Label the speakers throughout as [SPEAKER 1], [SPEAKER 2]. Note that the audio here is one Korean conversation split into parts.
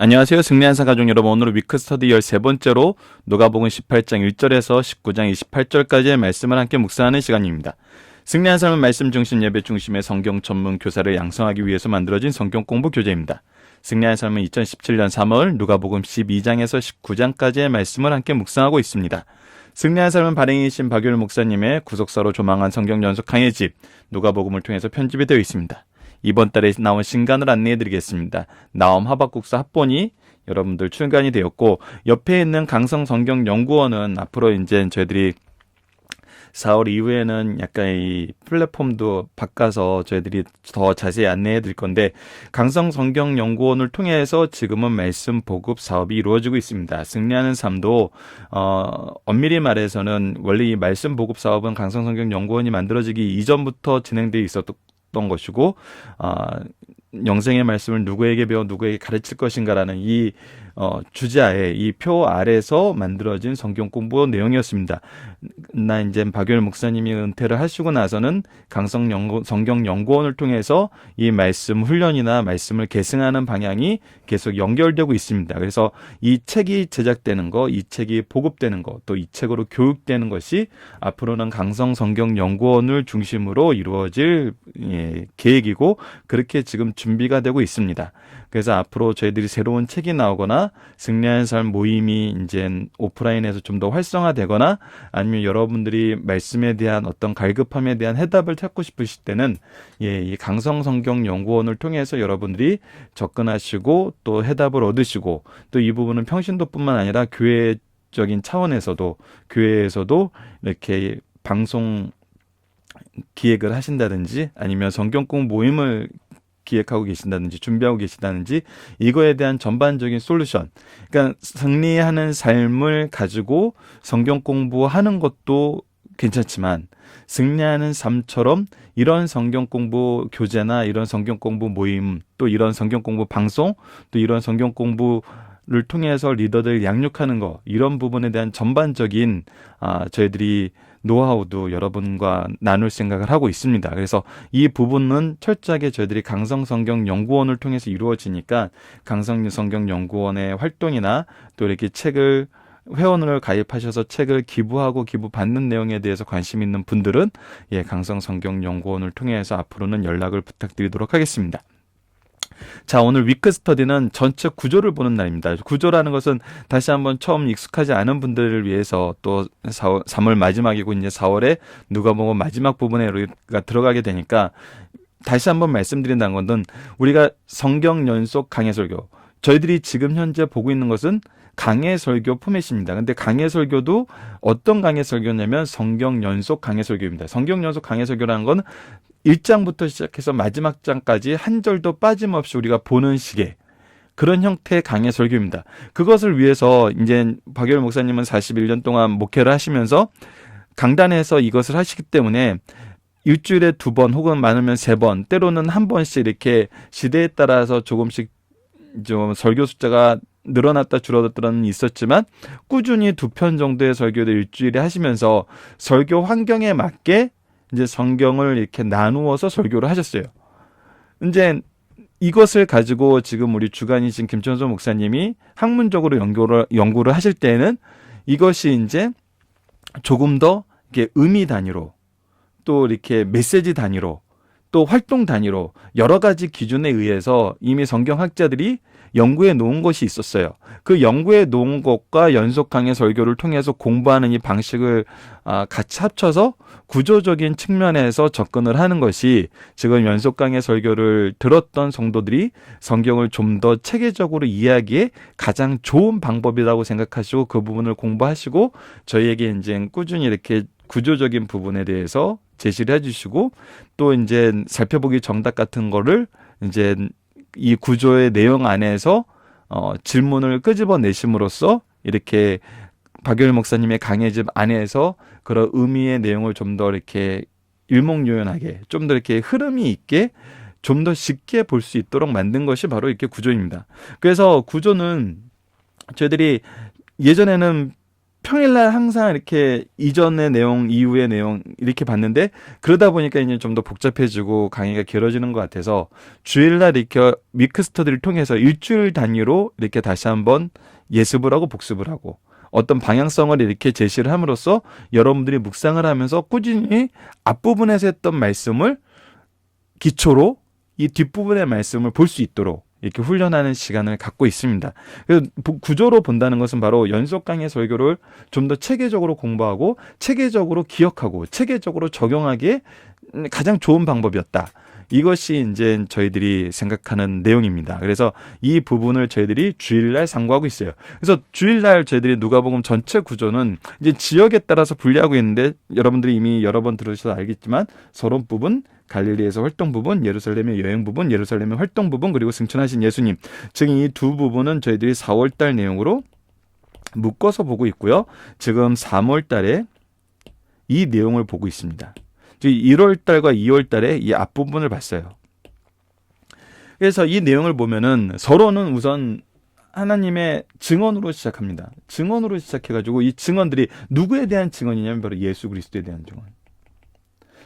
[SPEAKER 1] 안녕하세요. 승리한사 가족 여러분. 오늘은 위크 스터디 13번째로 누가복음 18장 1절에서 19장 28절까지의 말씀을 함께 묵상하는 시간입니다. 승리한 삶은 말씀 중심 예배 중심의 성경 전문 교사를 양성하기 위해서 만들어진 성경 공부 교재입니다. 승리한 삶은 2017년 3월 누가복음 12장에서 19장까지의 말씀을 함께 묵상하고 있습니다. 승리한 삶은 발행이신 박유일 목사님의 구속사로 조망한 성경 연속 강해집 누가복음을 통해서 편집이 되어 있습니다. 이번 달에 나온 신간을 안내해드리겠습니다. 나엄 하박국사 합본이 여러분들 출간이 되었고, 옆에 있는 강성 성경 연구원은 앞으로 이제 저희들이 4월 이후에는 약간 이 플랫폼도 바꿔서 저희들이 더 자세히 안내해 드릴 건데, 강성 성경 연구원을 통해서 지금은 말씀 보급 사업이 이루어지고 있습니다. 승리하는 삶도 엄밀히 말해서는 원래 이 말씀 보급 사업은 강성 성경 연구원이 만들어지기 이전부터 진행되어 있었던 것이고, 영생의 말씀을 누구에게 배워 누구에게 가르칠 것인가라는 이 주제하에 이 표 아래서 만들어진 성경 공부 내용이었습니다. 나 이제 박유일 목사님이 은퇴를 하시고 나서는 성경 연구원을 통해서 이 말씀 훈련이나 말씀을 계승하는 방향이 계속 연결되고 있습니다. 그래서 이 책이 제작되는 거, 이 책이 보급되는 거, 또 이 책으로 교육되는 것이 앞으로는 강성 성경 연구원을 중심으로 이루어질 계획이고, 그렇게 지금 준비가 되고 있습니다. 그래서 앞으로 저희들이 새로운 책이 나오거나 승리하는 삶 모임이 이제 오프라인에서 좀 더 활성화되거나, 아니면 여러분들이 말씀에 대한 어떤 갈급함에 대한 해답을 찾고 싶으실 때는 이 강성 성경 연구원을 통해서 여러분들이 접근하시고 또 해답을 얻으시고, 또 이 부분은 평신도뿐만 아니라 교회적인 차원에서도 교회에서도 이렇게 방송 기획을 하신다든지 아니면 성경공 모임을 기획하고 계신다든지 준비하고 계시다든지, 이거에 대한 전반적인 솔루션, 그러니까 승리하는 삶을 가지고 성경 공부하는 것도 괜찮지만, 승리하는 삶처럼 이런 성경 공부 교재나 이런 성경 공부 모임, 또 이런 성경 공부 방송, 또 이런 성경 공부를 통해서 리더들 양육하는 거, 이런 부분에 대한 전반적인 저희들이 노하우도 여러분과 나눌 생각을 하고 있습니다. 그래서 이 부분은 철저하게 저희들이 강성 성경 연구원을 통해서 이루어지니까, 강성 성경 연구원의 활동이나 또 이렇게 책을 회원을 가입하셔서 책을 기부하고 기부받는 내용에 대해서 관심 있는 분들은 강성 성경 연구원을 통해서 앞으로는 연락을 부탁드리도록 하겠습니다. 자, 오늘 위크 스터디는 전체 구조를 보는 날입니다. 구조라는 것은 다시 한번 처음 익숙하지 않은 분들을 위해서, 또 3월 마지막이고 이제 4월에 누가복음 마지막 부분에 우리가 들어가게 되니까 다시 한번 말씀드린다는 것은, 우리가 성경 연속 강해설교, 저희들이 지금 현재 보고 있는 것은 강해설교 포맷입니다. 근데 강해설교도 어떤 강해설교냐면 성경 연속 강해설교입니다. 성경 연속 강해설교라는 건 1장부터 시작해서 마지막 장까지 한 절도 빠짐없이 우리가 보는 식의 그런 형태의 강해 설교입니다. 그것을 위해서 이제 박유일 목사님은 41년 동안 목회를 하시면서 강단에서 이것을 하시기 때문에 일주일에 2번 혹은 많으면 3번, 때로는 한 번씩 이렇게 시대에 따라서 조금씩 좀 설교 숫자가 늘어났다 줄어들었다는 있었지만, 꾸준히 2편 정도의 설교를 일주일에 하시면서 설교 환경에 맞게 이제 성경을 이렇게 나누어서 설교를 하셨어요. 이제 이것을 가지고 지금 우리 주간이신 김천수 목사님이 학문적으로 연구를 하실 때에는 이것이 이제 조금 더 이렇게 의미 단위로, 또 이렇게 메시지 단위로, 또 활동 단위로 여러 가지 기준에 의해서 이미 성경학자들이 연구해 놓은 것이 있었어요. 그 연구해 놓은 것과 연속 강의 설교를 통해서 공부하는 이 방식을 같이 합쳐서 구조적인 측면에서 접근을 하는 것이, 지금 연속 강의 설교를 들었던 성도들이 성경을 좀 더 체계적으로 이해하기에 가장 좋은 방법이라고 생각하시고 그 부분을 공부하시고 저희에게 이제 꾸준히 이렇게 구조적인 부분에 대해서 제시를 해주시고, 또 이제 살펴보기 정답 같은 거를 이제 이 구조의 내용 안에서 질문을 끄집어내심으로써 이렇게 박유일 목사님의 강해집 안에서 그런 의미의 내용을 좀 더 이렇게 일목요연하게, 좀 더 이렇게 흐름이 있게, 좀 더 쉽게 볼 수 있도록 만든 것이 바로 이렇게 구조입니다. 그래서 구조는 저희들이 예전에는 평일날 항상 이렇게 이전의 내용, 이후의 내용 이렇게 봤는데 그러다 보니까 이제 좀 더 복잡해지고 강의가 길어지는 것 같아서 주일날 이렇게 위크 스터디를 통해서 일주일 단위로 이렇게 다시 한번 예습을 하고 복습을 하고 어떤 방향성을 이렇게 제시를 함으로써 여러분들이 묵상을 하면서 꾸준히 앞부분에서 했던 말씀을 기초로 이 뒷부분의 말씀을 볼 수 있도록 이렇게 훈련하는 시간을 갖고 있습니다. 그래서 구조로 본다는 것은 바로 연속 강의 설교를 좀 더 체계적으로 공부하고 체계적으로 기억하고 체계적으로 적용하기에 가장 좋은 방법이었다. 이것이 이제 저희들이 생각하는 내용입니다. 그래서 이 부분을 저희들이 주일날 상고하고 있어요. 그래서 주일날 저희들이 누가복음 전체 구조는 이제 지역에 따라서 분리하고 있는데 여러분들이 이미 여러 번 들으셔서 알겠지만 서론 부분, 갈릴리에서 활동 부분, 예루살렘의 여행 부분, 예루살렘의 활동 부분, 그리고 승천하신 예수님. 즉 이 두 부분은 저희들이 4월달 내용으로 묶어서 보고 있고요. 지금 3월달에 이 내용을 보고 있습니다. 1월달과 2월달에 이 앞부분을 봤어요. 그래서 이 내용을 보면은 서론은 우선 하나님의 증언으로 시작합니다. 증언으로 시작해가지고 이 증언들이 누구에 대한 증언이냐면 바로 예수 그리스도에 대한 증언.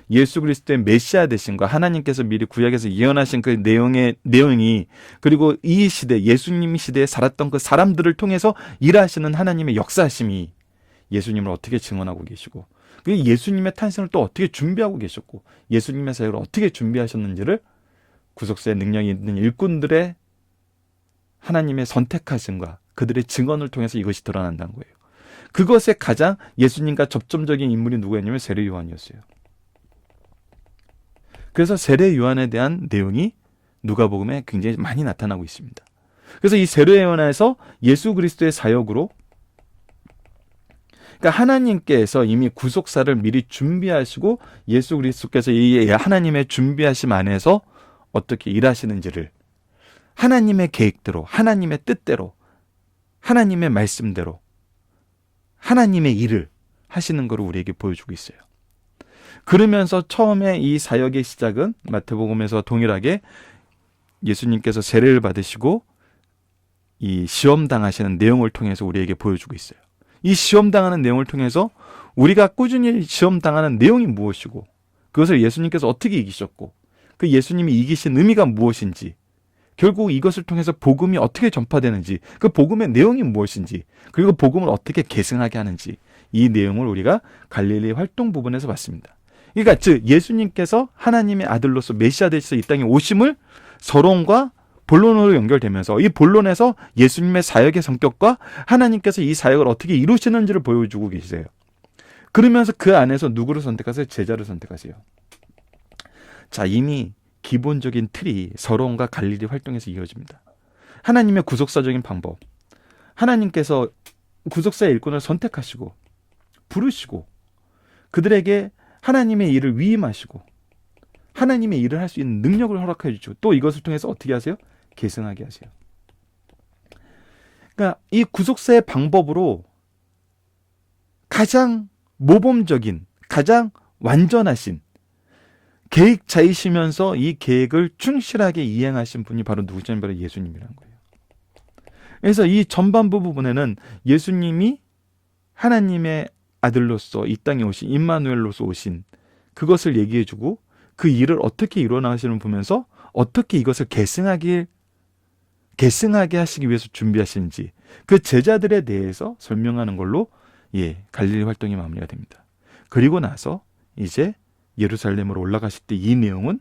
[SPEAKER 1] 예수 그리스도의 메시아 되신과 하나님께서 미리 구약에서 예언하신 그 내용이 그리고 이 시대 예수님 시대에 살았던 그 사람들을 통해서 일하시는 하나님의 역사하심이 예수님을 어떻게 증언하고 계시고 그 예수님의 탄생을 또 어떻게 준비하고 계셨고 예수님의 사역을 어떻게 준비하셨는지를 구속사의 능력이 있는 일꾼들의 하나님의 선택하심과 그들의 증언을 통해서 이것이 드러난다는 거예요. 그것에 가장 예수님과 접점적인 인물이 누구였냐면 세례 요한이었어요. 그래서 세례 요한에 대한 내용이 누가복음에 굉장히 많이 나타나고 있습니다. 그래서 이 세례 요한에서 예수 그리스도의 사역으로 그러니까 하나님께서 이미 구속사를 미리 준비하시고 예수 그리스도께서 이 하나님의 준비하심 안에서 어떻게 일하시는지를 하나님의 계획대로, 하나님의 뜻대로, 하나님의 말씀대로 하나님의 일을 하시는 것을 우리에게 보여주고 있어요. 그러면서 처음에 이 사역의 시작은 마태복음에서 동일하게 예수님께서 세례를 받으시고 이 시험당하시는 내용을 통해서 우리에게 보여주고 있어요. 이 시험당하는 내용을 통해서 우리가 꾸준히 시험당하는 내용이 무엇이고 그것을 예수님께서 어떻게 이기셨고 그 예수님이 이기신 의미가 무엇인지 결국 이것을 통해서 복음이 어떻게 전파되는지 그 복음의 내용이 무엇인지 그리고 복음을 어떻게 계승하게 하는지 이 내용을 우리가 갈릴리 활동 부분에서 봤습니다. 그러니까 즉 예수님께서 하나님의 아들로서 메시아 되셔서 이 땅에 오심을 서론과 본론으로 연결되면서 이 본론에서 예수님의 사역의 성격과 하나님께서 이 사역을 어떻게 이루시는지를 보여주고 계세요. 그러면서 그 안에서 누구를 선택하세요? 제자를 선택하세요. 자, 이미 기본적인 틀이 서론과 갈릴리 활동에서 이어집니다. 하나님의 구속사적인 방법. 하나님께서 구속사의 일꾼을 선택하시고 부르시고 그들에게 하나님의 일을 위임하시고 하나님의 일을 할 수 있는 능력을 허락해 주시고 또 이것을 통해서 어떻게 하세요? 계승하게 하세요. 그러니까 이 구속사의 방법으로 가장 모범적인, 가장 완전하신 계획자이시면서 이 계획을 충실하게 이행하신 분이 바로 누구냐면 바로 예수님이라는 거예요. 그래서 이 전반부 부분에는 예수님이 하나님의 아들로서 이 땅에 오신 임마누엘로서 오신 그것을 얘기해주고 그 일을 어떻게 이루어나가시는 보면서 어떻게 이것을 계승하게 하시기 위해서 준비하시는지 그 제자들에 대해서 설명하는 걸로 갈릴리 활동이 마무리가 됩니다. 그리고 나서 이제 예루살렘으로 올라가실 때 이 내용은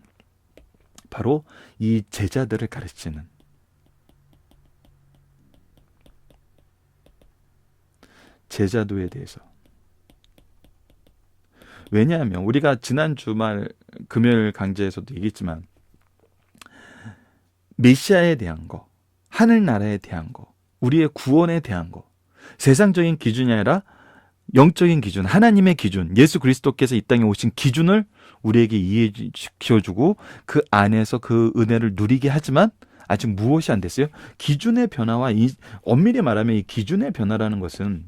[SPEAKER 1] 바로 이 제자들을 가르치는 제자도에 대해서 왜냐하면 우리가 지난 주말 금요일 강좌에서도 얘기했지만 메시아에 대한 거, 하늘나라에 대한 거, 우리의 구원에 대한 거 세상적인 기준이 아니라 영적인 기준, 하나님의 기준, 예수 그리스도께서 이 땅에 오신 기준을 우리에게 이해시켜주고 그 안에서 그 은혜를 누리게 하지만 아직 무엇이 안 됐어요? 기준의 변화와 엄밀히 말하면 이 기준의 변화라는 것은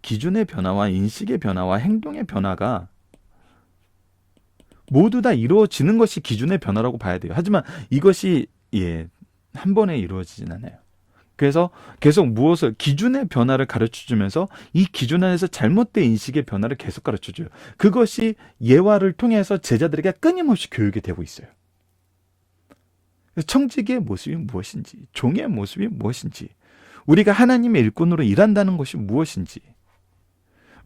[SPEAKER 1] 기준의 변화와 인식의 변화와 행동의 변화가 모두 다 이루어지는 것이 기준의 변화라고 봐야 돼요. 하지만 이것이 한 번에 이루어지진 않아요. 그래서 계속 무엇을 기준의 변화를 가르쳐주면서 이 기준 안에서 잘못된 인식의 변화를 계속 가르쳐줘요. 그것이 예화를 통해서 제자들에게 끊임없이 교육이 되고 있어요. 청지기의 모습이 무엇인지, 종의 모습이 무엇인지, 우리가 하나님의 일꾼으로 일한다는 것이 무엇인지,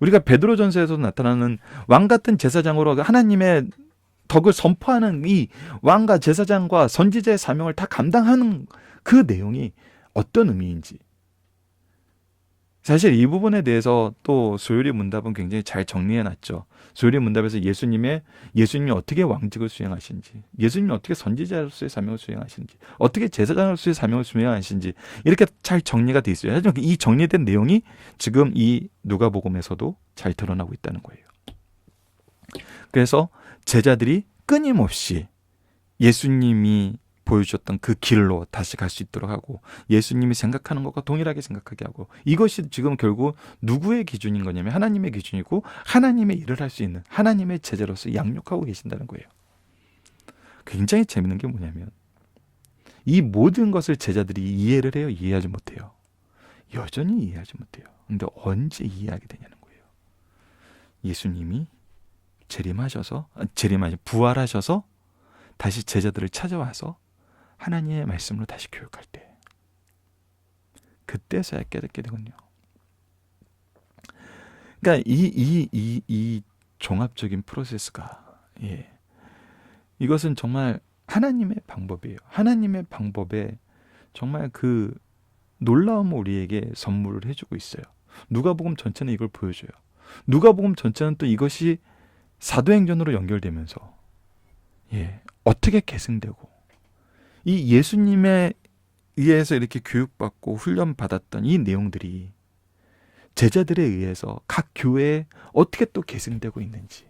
[SPEAKER 1] 우리가 베드로전서에서 나타나는 왕 같은 제사장으로 하나님의 덕을 선포하는 이 왕과 제사장과 선지자의 사명을 다 감당하는 그 내용이 어떤 의미인지, 사실 이 부분에 대해서 또 소요리 문답은 굉장히 잘 정리해놨죠. 소요리 문답에서 예수님이 어떻게 왕직을 수행하신지, 예수님이 어떻게 선지자로서의 사명을 수행하신지, 어떻게 제사장으로서의 사명을 수행하신지 이렇게 잘 정리가 돼 있어요. 하지만 이 정리된 내용이 지금 이 누가복음에서도 잘 드러나고 있다는 거예요. 그래서 제자들이 끊임없이 예수님이 보여주셨던 그 길로 다시 갈 수 있도록 하고, 예수님이 생각하는 것과 동일하게 생각하게 하고, 이것이 지금 결국 누구의 기준인 거냐면 하나님의 기준이고, 하나님의 일을 할 수 있는 하나님의 제자로서 양육하고 계신다는 거예요. 굉장히 재밌는 게 뭐냐면 이 모든 것을 제자들이 이해를 해요, 이해하지 못해요? 여전히 이해하지 못해요. 근데 언제 이해하게 되냐는 거예요. 예수님이 부활하셔서 다시 제자들을 찾아와서 하나님의 말씀으로 다시 교육할 때, 그때서야 깨닫게 되거든요. 그러니까 이 종합적인 프로세스가, 이것은 정말 하나님의 방법이에요. 하나님의 방법에 정말 그 놀라움을 우리에게 선물을 해주고 있어요. 누가복음 전체는 이걸 보여줘요. 누가복음 전체는 또 이것이 사도행전으로 연결되면서 어떻게 계승되고, 이 예수님에 의해서 이렇게 교육받고 훈련받았던 이 내용들이 제자들에 의해서 각 교회에 어떻게 또 계승되고 있는지,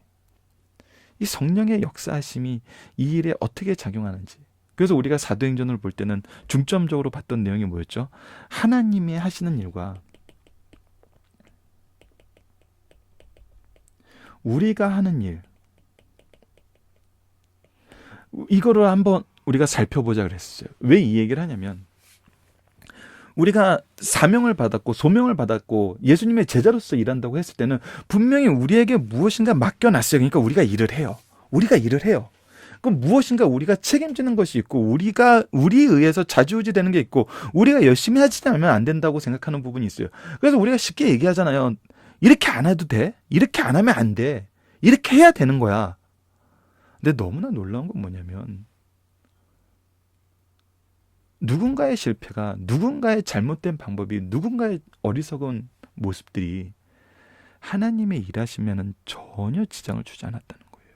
[SPEAKER 1] 이 성령의 역사하심이 이 일에 어떻게 작용하는지. 그래서 우리가 사도행전을 볼 때는 중점적으로 봤던 내용이 뭐였죠? 하나님이 하시는 일과 우리가 하는 일, 이거를 한번 우리가 살펴보자 그랬어요. 왜 이 얘기를 하냐면, 우리가 사명을 받았고 소명을 받았고 예수님의 제자로서 일한다고 했을 때는 분명히 우리에게 무엇인가 맡겨놨어요. 그러니까 우리가 일을 해요. 그럼 무엇인가 우리가 책임지는 것이 있고, 우리에 의해서 좌지우지 되는 게 있고, 우리가 열심히 하지 않으면 안 된다고 생각하는 부분이 있어요. 그래서 우리가 쉽게 얘기하잖아요. 이렇게 안 해도 돼? 이렇게 안 하면 안 돼. 이렇게 해야 되는 거야. 근데 너무나 놀라운 건 뭐냐면, 누군가의 실패가, 누군가의 잘못된 방법이, 누군가의 어리석은 모습들이 하나님의 일하시면은 전혀 지장을 주지 않았다는 거예요.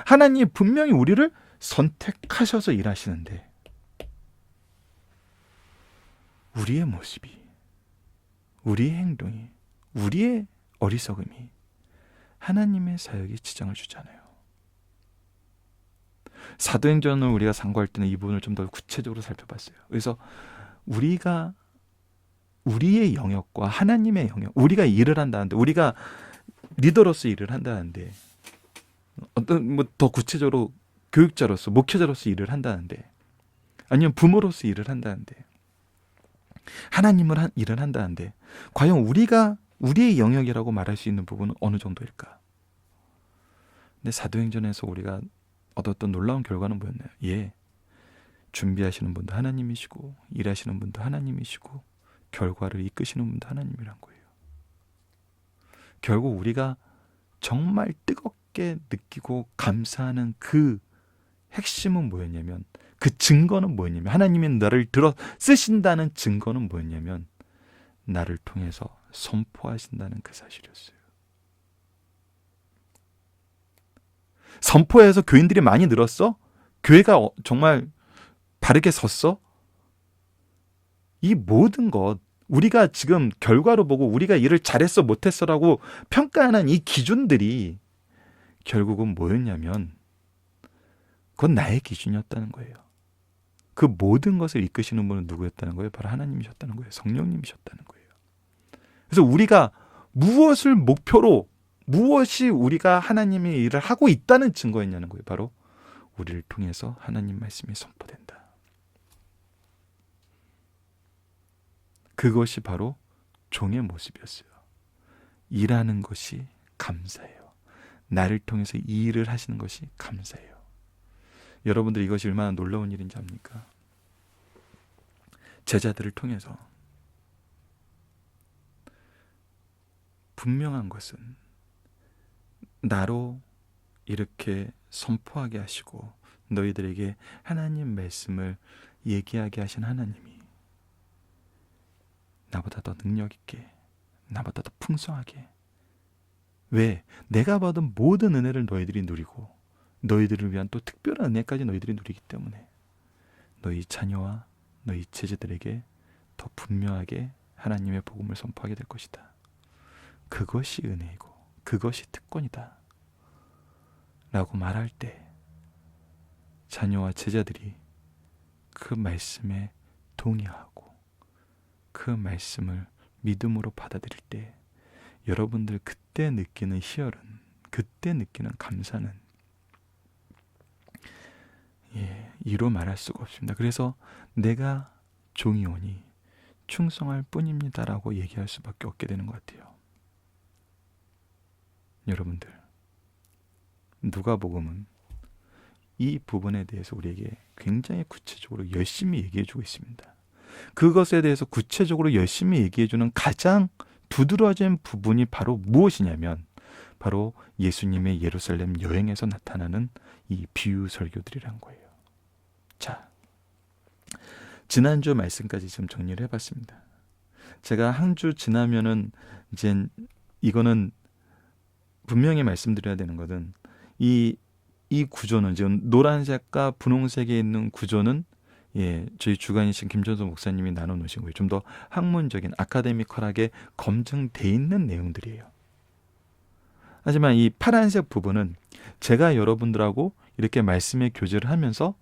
[SPEAKER 1] 하나님이 분명히 우리를 선택하셔서 일하시는데, 우리의 모습이, 우리의 행동이, 우리의 어리석음이 하나님의 사역에 지장을 주잖아요. 사도행전을 우리가 상고할 때는 이 부분을 좀 더 구체적으로 살펴봤어요. 그래서 우리의 영역과 하나님의 영역, 우리가 일을 한다는데, 우리가 리더로서 일을 한다는데, 어떤 더 구체적으로 교육자로서, 목회자로서 일을 한다는데, 아니면 부모로서 일을 한다는데, 하나님을 일을 한다는데, 과연 우리의 영역이라고 말할 수 있는 부분은 어느 정도일까? 근데 사도행전에서 우리가 얻었던 놀라운 결과는 뭐였나요? 준비하시는 분도 하나님이시고, 일하시는 분도 하나님이시고, 결과를 이끄시는 분도 하나님이란 거예요. 결국 우리가 정말 뜨겁게 느끼고 감사하는 그 핵심은 뭐였냐면, 그 증거는 뭐였냐면, 하나님이 나를 들어 쓰신다는 증거는 뭐였냐면, 나를 통해서 선포하신다는 그 사실이었어요. 선포해서 교인들이 많이 늘었어? 교회가 정말 바르게 섰어? 이 모든 것, 우리가 지금 결과로 보고 우리가 일을 잘했어 못했어라고 평가하는 이 기준들이 결국은 뭐였냐면, 그건 나의 기준이었다는 거예요. 그 모든 것을 이끄시는 분은 누구였다는 거예요? 바로 하나님이셨다는 거예요. 성령님이셨다는 거예요. 그래서 우리가 무엇을 목표로, 무엇이 우리가 하나님의 일을 하고 있다는 증거였냐는 거예요. 바로 우리를 통해서 하나님 말씀이 선포된다. 그것이 바로 종의 모습이었어요. 일하는 것이 감사해요. 나를 통해서 이 일을 하시는 것이 감사해요. 여러분들 이것이 얼마나 놀라운 일인지 압니까? 제자들을 통해서 분명한 것은 나로 이렇게 선포하게 하시고 너희들에게 하나님 말씀을 얘기하게 하신 하나님이 나보다 더 능력 있게, 나보다 더 풍성하게, 왜? 내가 받은 모든 은혜를 너희들이 누리고 너희들을 위한 또 특별한 은혜까지 너희들이 누리기 때문에 너희 자녀와 너희 제자들에게 더 분명하게 하나님의 복음을 선포하게 될 것이다. 그것이 은혜이고 그것이 특권이다 라고 말할 때 자녀와 제자들이 그 말씀에 동의하고 그 말씀을 믿음으로 받아들일 때 여러분들 그때 느끼는 희열은, 그때 느끼는 감사는 이로 말할 수가 없습니다. 그래서 내가 종이오니 충성할 뿐입니다 라고 얘기할 수밖에 없게 되는 것 같아요. 여러분들, 누가복음은 이 부분에 대해서 우리에게 굉장히 구체적으로 열심히 얘기해주고 있습니다. 그것에 대해서 구체적으로 열심히 얘기해주는 가장 두드러진 부분이 바로 무엇이냐면 바로 예수님의 예루살렘 여행에서 나타나는 이 비유 설교들이란 거예요. 자, 지난주 말씀까지 좀 정리를 해봤습니다. 제가 한 주 지나면은 이제 이거는 분명히 말씀드려야 되는 것은 이 구조는 지금 노란색과 분홍색에 있는 구조는 저희 주관이신 김전수 목사님이 나눠놓으신 거예요. 좀 더 학문적인 아카데미컬하게 검증돼 있는 내용들이에요. 하지만 이 파란색 부분은 제가 여러분들하고 이렇게 말씀의 교제를 하면서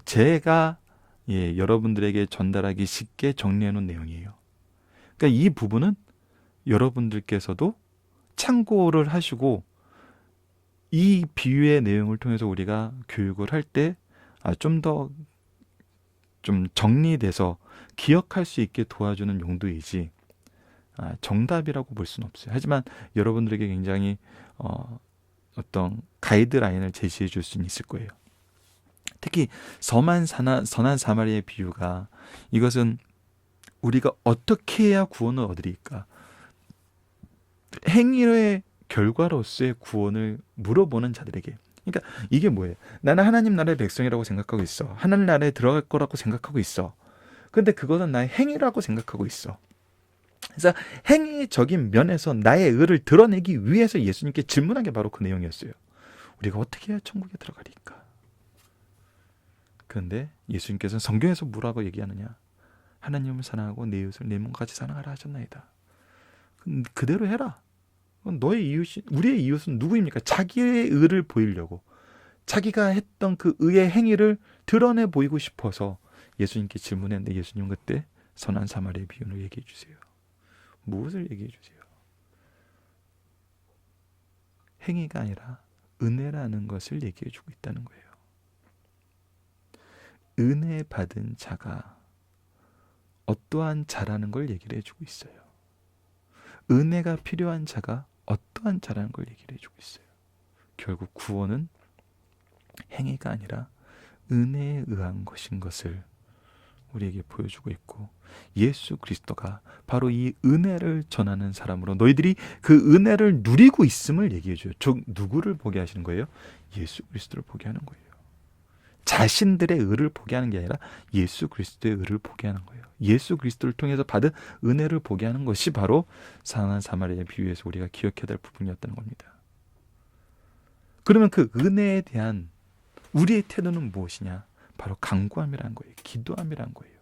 [SPEAKER 1] 제가 여러분들에게 전달하기 쉽게 정리해 놓은 내용이에요. 그러니까 이 부분은 여러분들께서도 참고를 하시고 이 비유의 내용을 통해서 우리가 교육을 할 때 좀 더 좀 정리돼서 기억할 수 있게 도와주는 용도이지 정답이라고 볼 수는 없어요. 하지만 여러분들에게 굉장히 어떤 가이드라인을 제시해 줄 수는 있을 거예요. 특히 선한 사마리아의 비유가 이것은 우리가 어떻게 해야 구원을 얻으리까? 행위의 결과로서의 구원을 물어보는 자들에게. 그러니까 이게 뭐예요? 나는 하나님 나라의 백성이라고 생각하고 있어. 하나님 나라에 들어갈 거라고 생각하고 있어. 근데 그것은 나의 행위라고 생각하고 있어. 그래서 행위적인 면에서 나의 의를 드러내기 위해서 예수님께 질문한 게 바로 그 내용이었어요. 우리가 어떻게 해야 천국에 들어가리까? 그런데 예수님께서는 성경에서 뭐라고 얘기하느냐? 하나님을 사랑하고 내 이웃을 내 몸같이 사랑하라 하셨나이다. 그대로 해라. 너의 이웃이, 우리의 이웃은 누구입니까? 자기의 의를 보이려고, 자기가 했던 그 의의 행위를 드러내 보이고 싶어서 예수님께 질문했는데 예수님 그때 선한 사마리아 비유를 얘기해 주세요. 무엇을 얘기해 주세요? 행위가 아니라 은혜라는 것을 얘기해 주고 있다는 거예요. 은혜 받은 자가 어떠한 자라는 걸 얘기를 해주고 있어요. 은혜가 필요한 자가 어떠한 자라는 걸 얘기를 해주고 있어요. 결국 구원은 행위가 아니라 은혜에 의한 것인 것을 우리에게 보여주고 있고, 예수 그리스도가 바로 이 은혜를 전하는 사람으로 너희들이 그 은혜를 누리고 있음을 얘기해줘요. 즉 누구를 보게 하시는 거예요? 예수 그리스도를 보게 하는 거예요. 자신들의 의를 보게 하는 게 아니라 예수 그리스도의 의를 보게 하는 거예요. 예수 그리스도를 통해서 받은 은혜를 보게 하는 것이 바로 선한 사마리아의 비유에서 우리가 기억해야 될 부분이었다는 겁니다. 그러면 그 은혜에 대한 우리의 태도는 무엇이냐? 바로 간구함이라는 거예요. 기도함이라는 거예요.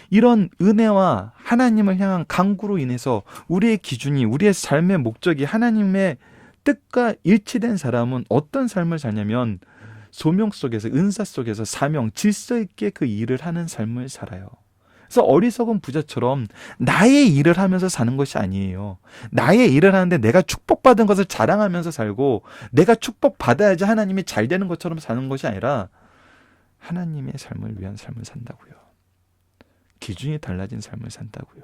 [SPEAKER 1] 이런 은혜와 하나님을 향한 간구로 인해서 우리의 기준이, 우리의 삶의 목적이 하나님의 뜻과 일치된 사람은 어떤 삶을 사냐면 소명 속에서, 은사 속에서 사명, 질서 있게 그 일을 하는 삶을 살아요. 그래서 어리석은 부자처럼 나의 일을 하면서 사는 것이 아니에요. 나의 일을 하는데 내가 축복받은 것을 자랑하면서 살고 내가 축복받아야지 하나님이 잘 되는 것처럼 사는 것이 아니라 하나님의 삶을 위한 삶을 산다고요. 기준이 달라진 삶을 산다고요.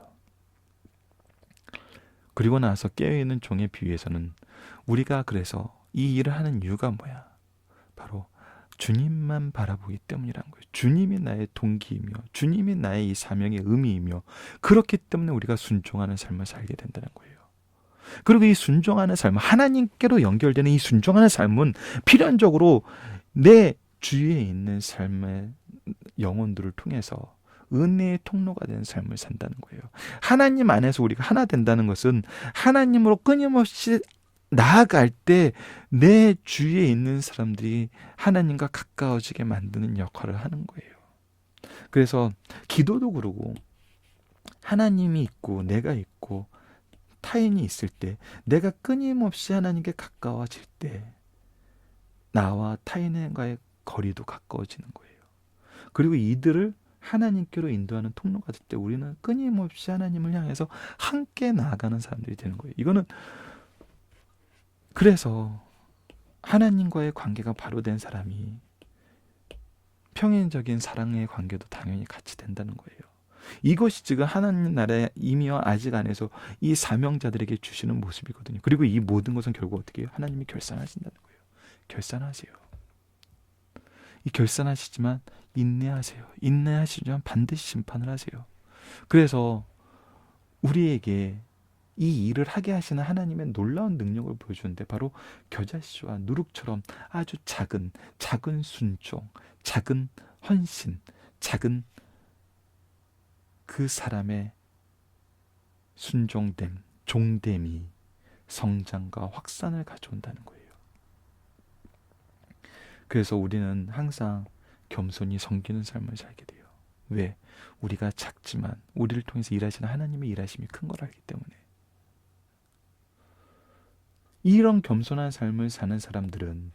[SPEAKER 1] 그리고 나서 깨어있는 종의 비유에서는 우리가 그래서 이 일을 하는 이유가 뭐야? 바로 주님만 바라보기 때문이라는 거예요. 주님이 나의 동기이며 주님이 나의 이 사명의 의미이며 그렇기 때문에 우리가 순종하는 삶을 살게 된다는 거예요. 그리고 이 순종하는 삶, 하나님께로 연결되는 이 순종하는 삶은 필연적으로 내 주위에 있는 삶의 영혼들을 통해서 은혜의 통로가 되는 삶을 산다는 거예요. 하나님 안에서 우리가 하나 된다는 것은 하나님으로 끊임없이 나아갈 때 내 주위에 있는 사람들이 하나님과 가까워지게 만드는 역할을 하는 거예요. 그래서 기도도 그러고 하나님이 있고 내가 있고 타인이 있을 때 내가 끊임없이 하나님께 가까워질 때 나와 타인과의 거리도 가까워지는 거예요. 그리고 이들을 하나님께로 인도하는 통로가 될 때 우리는 끊임없이 하나님을 향해서 함께 나아가는 사람들이 되는 거예요. 이거는 그래서 하나님과의 관계가 바로 된 사람이 평행적인 사랑의 관계도 당연히 같이 된다는 거예요. 이것이 지금 하나님 나라의 이미와 아직 안에서 이 사명자들에게 주시는 모습이거든요. 그리고 이 모든 것은 결국 어떻게 해요? 하나님이 결산하신다는 거예요. 결산하세요. 이 결산하시지만 인내하세요. 인내하시지만 반드시 심판을 하세요. 그래서 우리에게 이 일을 하게 하시는 하나님의 놀라운 능력을 보여주는데 바로 겨자씨와 누룩처럼 아주 작은 순종, 작은 헌신, 작은 그 사람의 순종됨, 종됨이 성장과 확산을 가져온다는 거예요. 그래서 우리는 항상 겸손히 섬기는 삶을 살게 돼요. 왜? 우리가 작지만 우리를 통해서 일하시는 하나님의 일하심이 큰 걸 알기 때문에. 이런 겸손한 삶을 사는 사람들은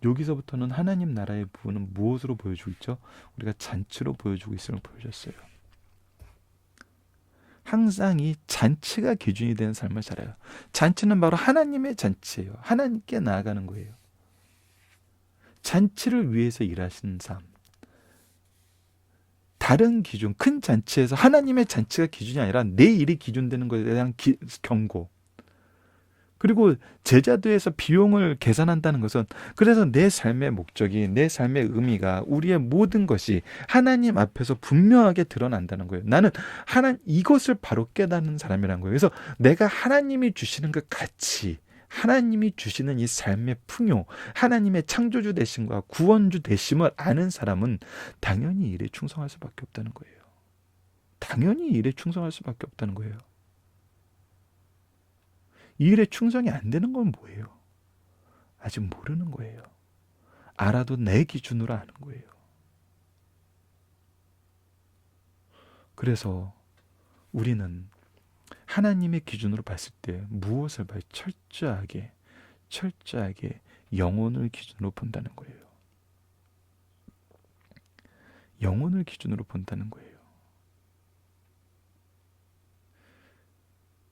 [SPEAKER 1] 여기서부터는 하나님 나라의 부분은 무엇으로 보여주고 있죠? 우리가 잔치로 보여주고 있음을 보여줬어요. 항상 이 잔치가 기준이 되는 삶을 살아요. 잔치는 바로 하나님의 잔치예요. 하나님께 나아가는 거예요. 잔치를 위해서 일하시는 삶. 다른 기준, 큰 잔치에서 하나님의 잔치가 기준이 아니라 내 일이 기준되는 것에 대한 경고. 그리고 제자도에서 비용을 계산한다는 것은 그래서 내 삶의 목적이, 내 삶의 의미가, 우리의 모든 것이 하나님 앞에서 분명하게 드러난다는 거예요. 나는 이것을 바로 깨닫는 사람이라는 거예요. 그래서 내가 하나님이 주시는 그 가치, 하나님이 주시는 이 삶의 풍요, 하나님의 창조주 되심과 구원주 되심을 아는 사람은 당연히 일에 충성할 수밖에 없다는 거예요. 당연히 일에 충성할 수밖에 없다는 거예요. 이 일에 충성이 안 되는 건 뭐예요? 아직 모르는 거예요. 알아도 내 기준으로 아는 거예요. 그래서 우리는 하나님의 기준으로 봤을 때 무엇을 봐요? 철저하게 영혼을 기준으로 본다는 거예요. 영혼을 기준으로 본다는 거예요.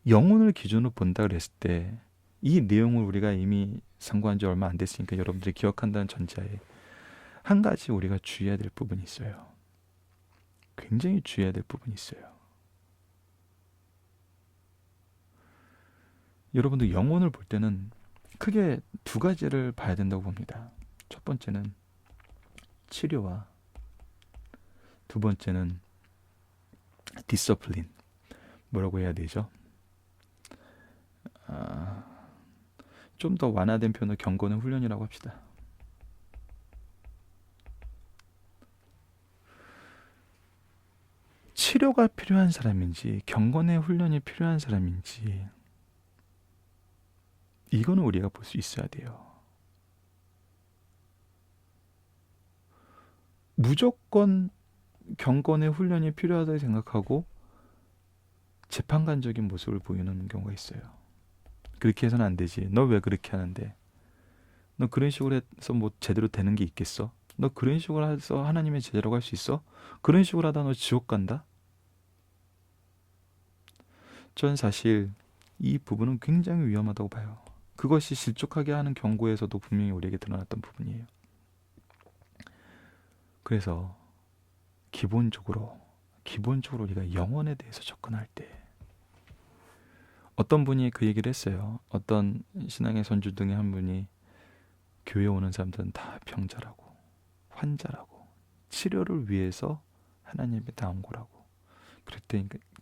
[SPEAKER 1] 영혼을 기준으로 본다 그랬을 때 이 내용을 우리가 이미 상고한 지 얼마 안 됐으니까 여러분들이 기억한다는 전제하에 한 가지 우리가 주의해야 될 부분이 있어요. 굉장히 주의해야 될 부분이 있어요. 여러분들 영혼을 볼 때는 크게 두 가지를 봐야 된다고 봅니다. 첫 번째는 치료와 두 번째는 디서플린. 뭐라고 해야 되죠? 좀 더 완화된 표현으로 경건의 훈련이라고 합시다. 치료가 필요한 사람인지 경건의 훈련이 필요한 사람인지 이거는 우리가 볼 수 있어야 돼요. 무조건 경건의 훈련이 필요하다고 생각하고 재판관적인 모습을 보이는 경우가 있어요. 그렇게 해서는 안 되지. 너 왜 그렇게 하는데? 너 그런 식으로 해서 뭐 제대로 되는 게 있겠어? 너 그런 식으로 해서 하나님의 제자라고 할 수 있어? 그런 식으로 하다 너 지옥 간다? 전 사실 이 부분은 굉장히 위험하다고 봐요. 그것이 실족하게 하는 경고에서도 분명히 우리에게 드러났던 부분이에요. 그래서 기본적으로 기본적으로 우리가 영혼에 대해서 접근할 때 어떤 분이 그 얘기를 했어요. 어떤 신앙의 선주 등의 한 분이 교회 오는 사람들은 다 병자라고, 환자라고, 치료를 위해서 하나님에 나온 거라고.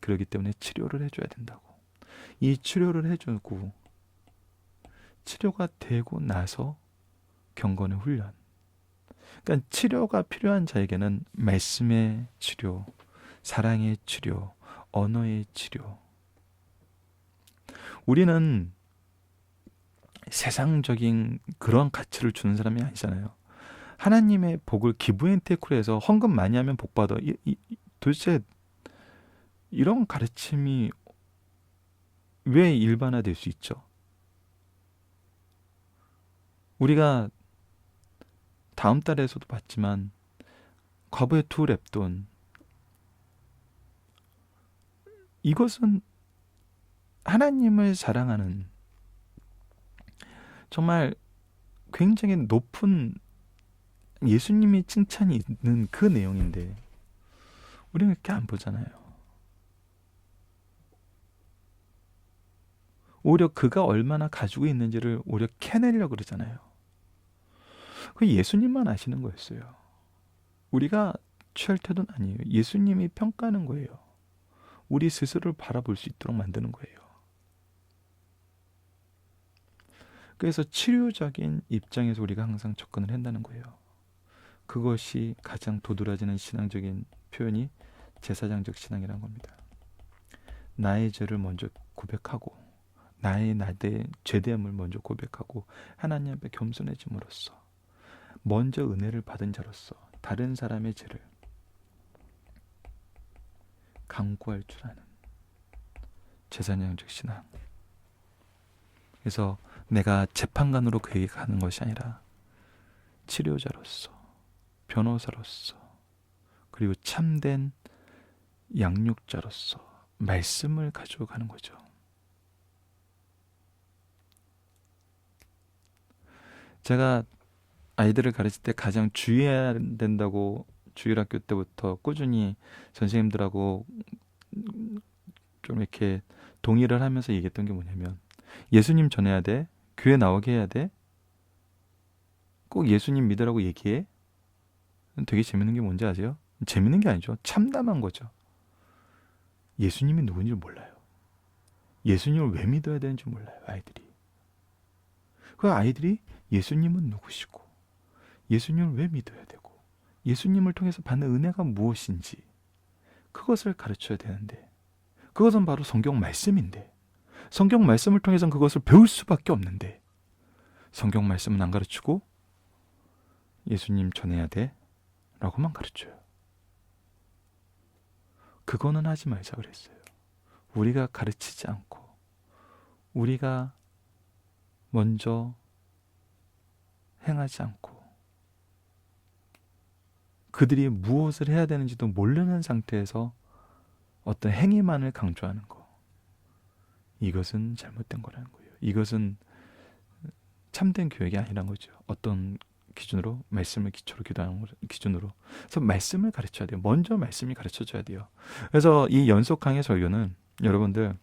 [SPEAKER 1] 그러기 때문에 치료를 해줘야 된다고. 이 치료를 해주고 치료가 되고 나서 경건의 훈련. 그러니까 치료가 필요한 자에게는 말씀의 치료, 사랑의 치료, 언어의 치료. 우리는 세상적인 그런 가치를 주는 사람이 아니잖아요. 하나님의 복을 기브앤테이크로 해서 헌금 많이 하면 복 받아. 도대체 이런 가르침이 왜 일반화될 수 있죠? 우리가 다음 달에서도 봤지만 과부의 두 랩돈, 이것은 하나님을 사랑하는 정말 굉장히 높은 예수님이 칭찬이 있는 그 내용인데 우리는 이렇게 안 보잖아요. 오히려 그가 얼마나 가지고 있는지를 오히려 캐내려고 그러잖아요. 그 예수님만 아시는 거였어요. 우리가 취할 태도는 아니에요. 예수님이 평가하는 거예요. 우리 스스로를 바라볼 수 있도록 만드는 거예요. 그래서 치료적인 입장에서 우리가 항상 접근을 한다는 거예요. 그것이 가장 도드라지는 신앙적인 표현이 제사장적 신앙이라는 겁니다. 나의 죄를 먼저 고백하고 나의 죄됨을 먼저 고백하고 하나님 앞에 겸손해짐으로써 먼저 은혜를 받은 자로서 다른 사람의 죄를 강구할 줄 아는 제사장적 신앙. 그래서 내가 재판관으로 그에게 가는 것이 아니라 치료자로서, 변호사로서, 그리고 참된 양육자로서 말씀을 가지고 가는 거죠. 제가 아이들을 가르칠 때 가장 주의해야 된다고 주일학교 때부터 꾸준히 선생님들하고 좀 이렇게 동의를 하면서 얘기했던 게 뭐냐면 예수님 전해야 돼. 교회 나오게 해야 돼. 꼭 예수님 믿으라고 얘기해. 되게 재밌는 게 뭔지 아세요? 재밌는 게 아니죠. 참담한 거죠. 예수님이 누군지 몰라요. 예수님을 왜 믿어야 되는지 몰라요. 아이들이. 그 아이들이 예수님은 누구시고 예수님을 왜 믿어야 되고 예수님을 통해서 받는 은혜가 무엇인지 그것을 가르쳐야 되는데 그것은 바로 성경 말씀인데 성경 말씀을 통해서는 그것을 배울 수밖에 없는데 성경 말씀은 안 가르치고 예수님 전해야 돼 라고만 가르쳐요. 그거는 하지 말자 그랬어요. 우리가 가르치지 않고 우리가 먼저 행하지 않고 그들이 무엇을 해야 되는지도 모르는 상태에서 어떤 행위만을 강조하는 거, 이것은 잘못된 거라는 거예요. 이것은 참된 교육이 아니란 거죠. 어떤 기준으로? 말씀을 기초로 기도하는 기준으로. 그래서 말씀을 가르쳐야 돼요. 먼저 말씀이 가르쳐줘야 돼요. 그래서 이 연속 강의 설교는 여러분들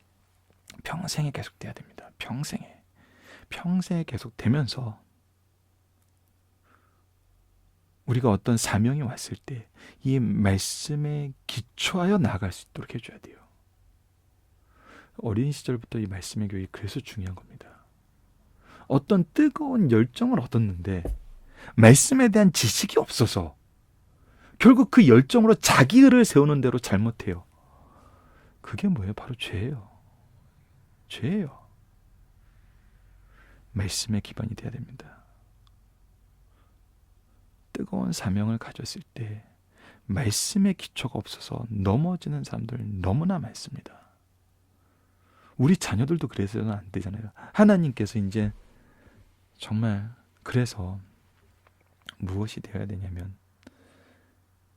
[SPEAKER 1] 평생에 계속돼야 됩니다. 평생에 계속되면서 우리가 어떤 사명이 왔을 때 이 말씀에 기초하여 나아갈 수 있도록 해줘야 돼요. 어린 시절부터 이 말씀의 교육이 그래서 중요한 겁니다. 어떤 뜨거운 열정을 얻었는데 말씀에 대한 지식이 없어서 결국 그 열정으로 자기 의를 세우는 대로 잘못해요. 그게 뭐예요? 바로 죄예요. 말씀에 기반이 돼야 됩니다. 뜨거운 사명을 가졌을 때 말씀의 기초가 없어서 넘어지는 사람들 너무나 많습니다. 우리 자녀들도 그래서는 안 되잖아요. 하나님께서 이제 정말 그래서 무엇이 되어야 되냐면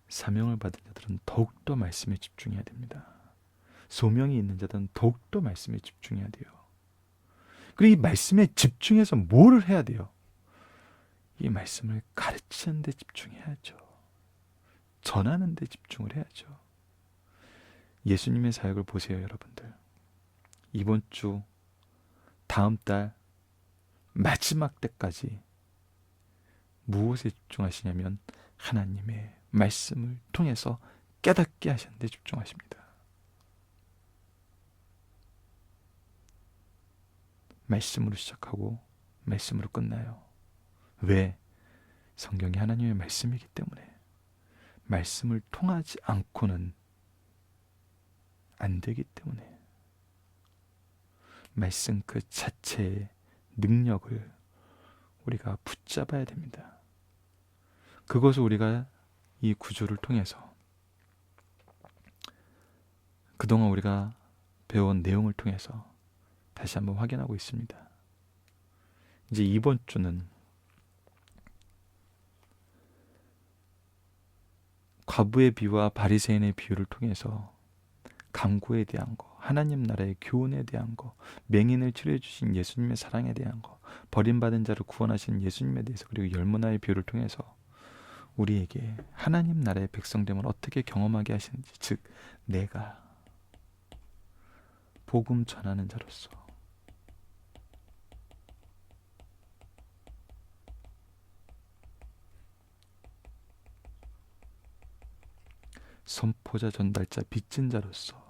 [SPEAKER 1] 사명을 받은 자들은 더욱더 말씀에 집중해야 됩니다. 소명이 있는 자들은 더욱더 말씀에 집중해야 돼요. 그리고 이 말씀에 집중해서 뭐를 해야 돼요? 이 말씀을 가르치는 데 집중해야죠. 전하는 데 집중을 해야죠. 예수님의 사역을 보세요, 여러분들. 이번 주, 다음 달, 마지막 때까지 무엇에 집중하시냐면 하나님의 말씀을 통해서 깨닫게 하시는 데 집중하십니다. 말씀으로 시작하고 말씀으로 끝나요. 왜? 성경이 하나님의 말씀이기 때문에. 말씀을 통하지 않고는 안 되기 때문에. 말씀 그 자체의 능력을 우리가 붙잡아야 됩니다. 그것을 우리가 이 구조를 통해서, 그동안 우리가 배운 내용을 통해서 다시 한번 확인하고 있습니다. 이제 이번 주는 과부의 비유와 바리새인의 비유를 통해서 강구에 대한 거, 하나님 나라의 교훈에 대한 거, 맹인을 치료해 주신 예수님의 사랑에 대한 거, 버림받은 자를 구원하신 예수님에 대해서, 그리고 열무나의 비유를 통해서 우리에게 하나님 나라의 백성됨을 어떻게 경험하게 하시는지, 즉 내가 복음 전하는 자로서 선포자, 전달자, 빚진 자로서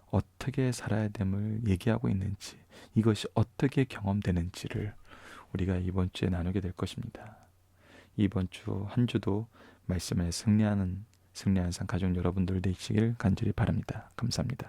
[SPEAKER 1] 어떻게 살아야 됨을 얘기하고 있는지, 이것이 어떻게 경험되는지를 우리가 이번 주에 나누게 될 것입니다. 이번 주 한 주도 말씀에 승리하는 가족 여러분들 되시길 간절히 바랍니다. 감사합니다.